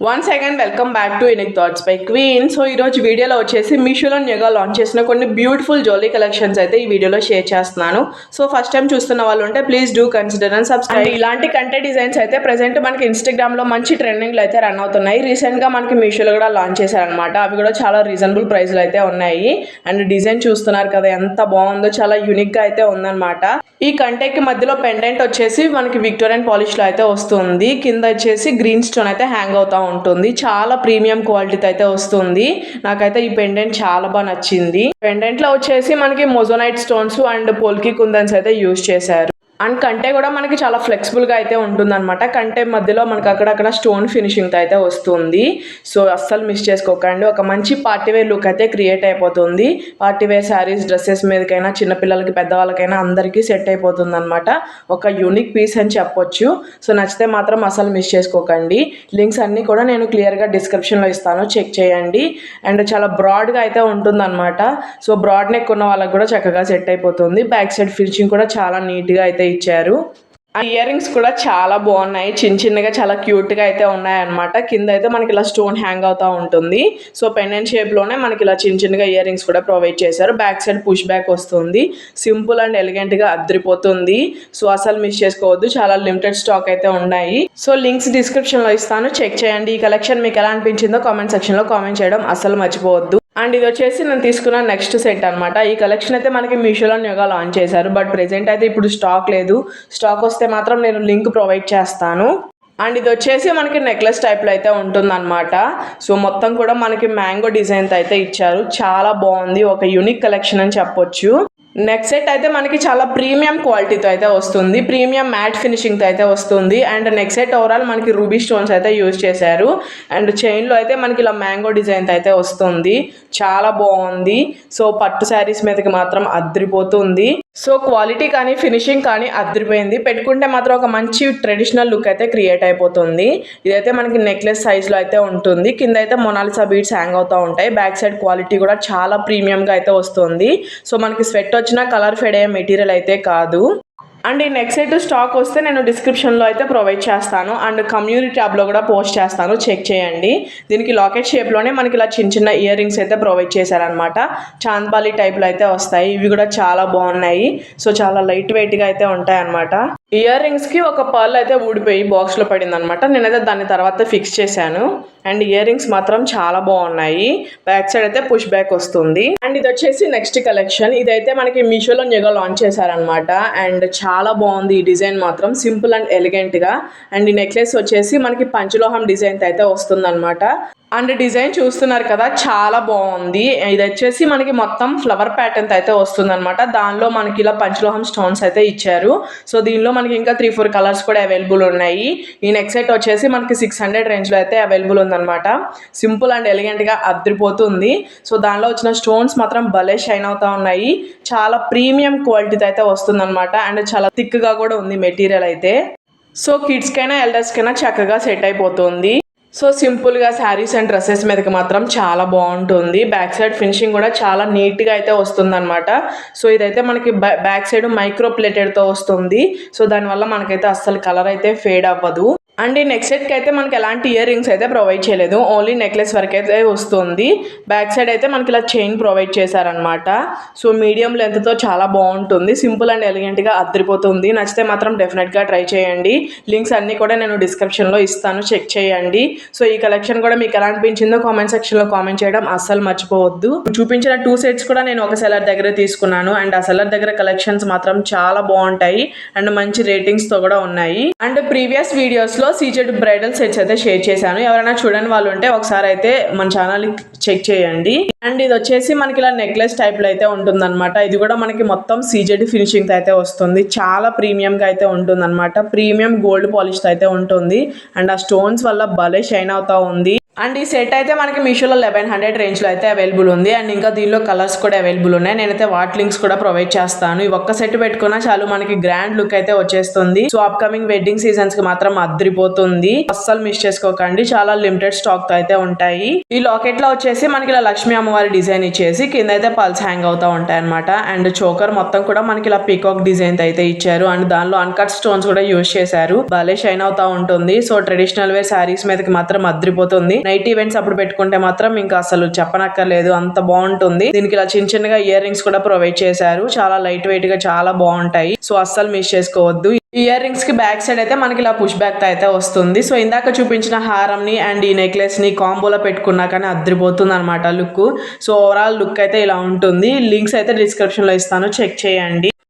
Once again welcome back to unique thoughts by queen. So ఈరోజు వీడియోలో వచ్చేసి మీషోలో న్యూగా లాంచ్ చేసిన కొన్ని బ్యూటిఫుల్ జ్యువెలరీ కలెక్షన్స్ అయితే ఈ వీడియోలో షేర్ చేస్తున్నాను. సో ఫస్ట్ టైం చూస్తున్న వాళ్ళు ఉంటే please do consider and subscribe. ఇలాంటి కంటెంట్ డిజైన్స్ అయితే ప్రెసెంట్ మనకి ఇన్స్టాగ్రామ్లో మంచి ట్రెండింగ్లో అయితే రన్ అవుతున్నాయి. రీసెంట్గా మనకి మీషోలో కూడా లాంచ్ చేశారనమాట. అవి కూడా చాలా రీజనబుల్ ప్రైస్లో అయితే ఉన్నాయి. అండ్ డిజైన్ చూస్తున్నారు కదా ఎంత బాగుందో, చాలా యూనిక్గా అయితే ఉందన్నమాట. ఈ కంటెక్కి మధ్యలో పెండెంట్ వచ్చేసి మనకి విక్టోరియన్ పాలిష్లో అయితే వస్తుంది. కింద వచ్చేసి గ్రీన్ స్టోన్ అయితే హ్యాంగ్ అవుతా ఉంటుంది. చాలా ప్రీమియం క్వాలిటీతో అయితే వస్తుంది. నాకైతే ఈ పెండెంట్ చాలా బాగా నచ్చింది. పెండెంట్ లో వచ్చేసి మనకి మొజోనైట్ స్టోన్స్ అండ్ పోల్కి కుందన్స్ అయితే యూజ్ చేశారు. అండ్ కంటే కూడా మనకి చాలా ఫ్లెక్సిబుల్గా అయితే ఉంటుందన్నమాట. కంటే మధ్యలో మనకి అక్కడక్కడ స్టోన్ ఫినిషింగ్తో అయితే వస్తుంది. సో అస్సలు మిస్ చేసుకోకండి. ఒక మంచి పార్టీవేర్ లుక్ అయితే క్రియేట్ అయిపోతుంది. పార్టీవేర్ శారీస్, డ్రెస్సెస్ మీదకైనా, చిన్నపిల్లలకి, పెద్దవాళ్ళకైనా అందరికీ సెట్ అయిపోతుంది అనమాట. ఒక యూనిక్ పీస్ అని చెప్పొచ్చు. సో నచ్చితే మాత్రం అసలు మిస్ చేసుకోకండి. లింక్స్ అన్నీ కూడా నేను క్లియర్గా డిస్క్రిప్షన్లో ఇస్తాను, చెక్ చేయండి. అండ్ చాలా బ్రాడ్గా అయితే ఉంటుందన్నమాట. సో బ్రాడ్ నెక్ ఉన్న వాళ్ళకి కూడా చక్కగా సెట్ అయిపోతుంది. బ్యాక్ సైడ్ ఫినిషింగ్ కూడా చాలా నీట్గా అయితే ఇచ్చారు. ఆ ఇయర్ రింగ్స్ కూడా చాలా బాగున్నాయి. చిన్నగా చాలా క్యూట్గా అయితే ఉన్నాయన్నమాట. కింద అయితే మనకి ఇలా స్టోన్ హ్యాంగ్ అవుతూ ఉంటుంది. సో పెండెంట్ షేప్లోనే మనకి ఇలా చిన్నగా ఇయర్ రింగ్స్ కూడా ప్రొవైడ్ చేశారు. బ్యాక్ సైడ్ పుష్ బ్యాక్ వస్తుంది. సింపుల్ అండ్ ఎలిగెంట్గా అద్దరిపోతుంది. సో అసలు మిస్ చేసుకోవద్దు. చాలా లిమిటెడ్ స్టాక్ అయితే ఉన్నాయి. సో లింక్స్ డిస్క్రిప్షన్లో ఇస్తాను, చెక్ చేయండి. ఈ కలెక్షన్ మీకు ఎలా అనిపించిందో కామెంట్ సెక్షన్లో కామెంట్ చేయడం అసలు మర్చిపోవద్దు. అండ్ ఇది వచ్చేసి నేను తీసుకున్న నెక్స్ట్ సెట్ అనమాట. ఈ కలెక్షన్ అయితే మనకి మీషోలో న్యూగా లాంచ్ చేశారు. బట్ ప్రెజెంట్ అయితే ఇప్పుడు స్టాక్ లేదు. స్టాక్ వస్తే మాత్రం నేను లింక్ ప్రొవైడ్ చేస్తాను. అండ్ ఇది వచ్చేసి మనకి నెక్లెస్ టైప్లో అయితే ఉంటుందన్నమాట. సో మొత్తం కూడా మనకి మ్యాంగో డిజైన్తో అయితే ఇచ్చారు. చాలా బాగుంది. ఒక యూనిక్ కలెక్షన్ అని చెప్పొచ్చు. నెక్స్ట్ సెట్ అయితే మనకి చాలా ప్రీమియం క్వాలిటీతో అయితే వస్తుంది. ప్రీమియం మ్యాట్ ఫినిషింగ్తో అయితే వస్తుంది. అండ్ నెక్స్ట్ సెట్ ఓవరాల్ మనకి రూబీ స్టోన్స్ అయితే యూజ్ చేశారు. అండ్ చైన్లో అయితే మనకి ఇలా మ్యాంగో డిజైన్తో అయితే వస్తుంది. చాలా బాగుంది. సో పట్టు శారీస్ మీదకి మాత్రం అద్దరిపోతుంది. సో క్వాలిటీ కానీ ఫినిషింగ్ కానీ అద్దరిపోయింది. పెట్టుకుంటే మాత్రం ఒక మంచి ట్రెడిషనల్ లుక్ అయితే క్రియేట్ అయిపోతుంది. ఇదైతే మనకి నెక్లెస్ సైజ్లో అయితే ఉంటుంది. కింద అయితే మొనాలిసా బీడ్స్ హ్యాంగ్ అవుతూ ఉంటాయి. బ్యాక్ సైడ్ క్వాలిటీ కూడా చాలా ప్రీమియంగా అయితే వస్తుంది. సో మనకి స్వెట్ వచ్చిన కలర్ ఫెడ్ అయ్యే మెటీరియల్ అయితే కాదు. అండ్ ఈ నెక్స్ట్ సెట్ స్టాక్ వస్తే నేను డిస్క్రిప్షన్లో అయితే ప్రొవైడ్ చేస్తాను. అండ్ కమ్యూనిటీ ట్యాబ్లో కూడా పోస్ట్ చేస్తాను, చెక్ చేయండి. దీనికి లాకెట్ షేప్లోనే మనకి ఇలా చిన్న ఇయర్ రింగ్స్ అయితే ప్రొవైడ్ చేశారనమాట. చాంద్బాలి టైప్లో అయితే వస్తాయి. ఇవి కూడా చాలా బాగున్నాయి. సో చాలా లైట్ వెయిట్గా అయితే ఉంటాయి అనమాట. ఇయర్ రింగ్స్కి ఒక పర్ల్ అయితే ఊడిపోయి బాక్స్లో పడింది అనమాట. నేనైతే దాన్ని తర్వాత ఫిక్స్ చేశాను. అండ్ ఇయర్ రింగ్స్ మాత్రం చాలా బాగున్నాయి. బ్యాక్ సైడ్ అయితే పుష్ బ్యాక్ వస్తుంది. అండ్ ఇది వచ్చేసి నెక్స్ట్ కలెక్షన్. ఇదైతే మనకి మీషోలో న్యూగా లాంచ్ చేశారనమాట. అండ్ చాలా బాగుంది. ఈ డిజైన్ మాత్రం సింపుల్ అండ్ ఎలిగెంట్గా. అండ్ ఈ నెక్లెస్ వచ్చేసి మనకి పంచలోహం డిజైన్ అయితే వస్తుందన్నమాట. అండ్ డిజైన్ చూస్తున్నారు కదా, చాలా బాగుంది. ఇది వచ్చేసి మనకి మొత్తం ఫ్లవర్ ప్యాటర్న్ అయితే వస్తుంది అనమాట. దానిలో మనకి ఇలా పంచలోహం స్టోన్స్ అయితే ఇచ్చారు. సో దీనిలో మనకి ఇంకా 3-4 కలర్స్ కూడా అవైలబుల్ ఉన్నాయి. ఈ నెక్స్ట్ సెట్ వచ్చేసి మనకి 600 రేంజ్లో అయితే అవైలబుల్ ఉందన్నమాట. సింపుల్ అండ్ ఎలిగెంట్గా అద్దరిపోతుంది. సో దానిలో వచ్చిన స్టోన్స్ మాత్రం భలే షైన్ అవుతా ఉన్నాయి. చాలా ప్రీమియం క్వాలిటీతో అయితే వస్తుందన్నమాట. అండ్ చాలా థిక్గా కూడా ఉంది మెటీరియల్ అయితే. సో కిడ్స్కైనా ఎల్డర్స్కైనా చక్కగా సెట్ అయిపోతుంది. సో సింపుల్గా శారీస్ అండ్ డ్రెస్సెస్ మీదకి మాత్రం చాలా బాగుంటుంది. బ్యాక్ సైడ్ ఫినిషింగ్ కూడా చాలా నీట్గా అయితే వస్తుందన్నమాట. సో ఇదైతే మనకి బ్యాక్ సైడ్ మైక్రో ప్లేటెడ్తో వస్తుంది. సో దానివల్ల మనకైతే అస్సలు కలర్ అయితే ఫేడ్ అవ్వదు. అండ్ ఈ నెక్స్ట్ సెట్కి అయితే మనకి ఎలాంటి ఇయర్ రింగ్స్ అయితే ప్రొవైడ్ చేయలేదు. ఓన్లీ నెక్లెస్ వరకు అయితే వస్తుంది. బ్యాక్ సైడ్ అయితే మనకి ఇలా చైన్ ప్రొవైడ్ చేశారనమాట. సో మీడియం లెంత్తో చాలా బాగుంటుంది. సింపుల్ అండ్ ఎలిగెంట్గా అద్దరిపోతుంది. నచ్చితే మాత్రం డెఫినెట్గా ట్రై చేయండి. లింక్స్ అన్నీ కూడా నేను డిస్క్రిప్షన్లో ఇస్తాను, చెక్ చేయండి. సో ఈ కలెక్షన్ కూడా మీకు ఎలా అనిపించిందో కామెంట్ సెక్షన్లో కామెంట్ చేయడం అస్సలు మర్చిపోవద్దు. చూపించిన 2 సెట్స్ కూడా నేను ఒక సెల్లర్ దగ్గర తీసుకున్నాను. అండ్ ఆ సెల్లర్ దగ్గర కలెక్షన్స్ మాత్రం చాలా బాగుంటాయి. అండ్ మంచి రేటింగ్స్తో కూడా ఉన్నాయి. అండ్ ప్రీవియస్ వీడియోస్లో సీజెడ్ బ్రైడల్ సెట్స్ అయితే షేర్ చేశాను. ఎవరైనా చూడని వాళ్ళు ఉంటే ఒకసారి అయితే మన ఛానల్ చెక్ చేయండి. అండ్ ఇది వచ్చేసి మనకి ఇలా నెక్లెస్ టైప్లో అయితే ఉంటుందన్నమాట. ఇది కూడా మనకి మొత్తం సీజెడ్ ఫినిషింగ్తో అయితే వస్తుంది. చాలా ప్రీమియంగా అయితే ఉంటుందన్నమాట. ప్రీమియం గోల్డ్ పాలిష్తో అయితే ఉంటుంది. అండ్ ఆ స్టోన్స్ వల్ల భలే షైన్ అవుతా ఉంది. అండ్ ఈ సెట్ అయితే మనకి మీషోలో 1100 రేంజ్ లో అయితే అవైలబుల్ ఉంది. అండ్ ఇంకా దీనిలో కలర్స్ కూడా అవైలబుల్ ఉన్నాయి. నేనైతే వాటి లింక్స్ కూడా ప్రొవైడ్ చేస్తాను. ఈ ఒక్క సెట్ పెట్టుకున్నా చాలు మనకి గ్రాండ్ లుక్ అయితే వచ్చేస్తుంది. సో అప్కమింగ్ వెడ్డింగ్ సీజన్స్ కి మాత్రం అద్రిపోతుంది. అస్సలు మిస్ చేసుకోకండి. చాలా లిమిటెడ్ స్టాక్ తో అయితే ఉంటాయి. ఈ లాకెట్ లో వచ్చేసి మనకి ఇలా లక్ష్మీ అమ్మవారి డిజైన్ ఇచ్చేసి కింద అయితే పల్స్ హ్యాంగ్ అవుతా ఉంటాయి అనమాట. అండ్ చోకర్ మొత్తం కూడా మనకి ఇలా పీకాక్ డిజైన్ అయితే ఇచ్చారు. అండ్ దానిలో అన్కట్ స్టోన్స్ కూడా యూజ్ చేశారు. భలే షైన్ అవుతా ఉంటుంది. సో ట్రెడిషనల్ వేర్ శారీస్ మీదకి మాత్రం అద్రిపోతుంది. నైట్ ఈవెంట్స్ అప్పుడు పెట్టుకుంటే మాత్రం ఇంకా అసలు చెప్పనక్కర్లేదు, అంత బాగుంటుంది. దీనికి ఇలా చిన్న చిన్నగా ఇయర్ రింగ్స్ కూడా ప్రొవైడ్ చేశారు. చాలా లైట్ వెయిట్ గా చాలా బాగుంటాయి. సో అస్సలు మిస్ చేసుకోవద్దు. ఇయర్ రింగ్స్ కి బ్యాక్ సైడ్ అయితే మనకి ఇలా పుష్ బ్యాక్ అయితే వస్తుంది. సో ఇందాక చూపించిన హారం ని అండ్ ఈ నెక్లెస్ ని కాంబోలో పెట్టుకున్నా కానీ అద్రిపోతుంది అనమాట లుక్. సో ఓవరాల్ లుక్ అయితే ఇలా ఉంటుంది. లింక్స్ అయితే డిస్క్రిప్షన్ లో ఇస్తాను, చెక్ చేయండి.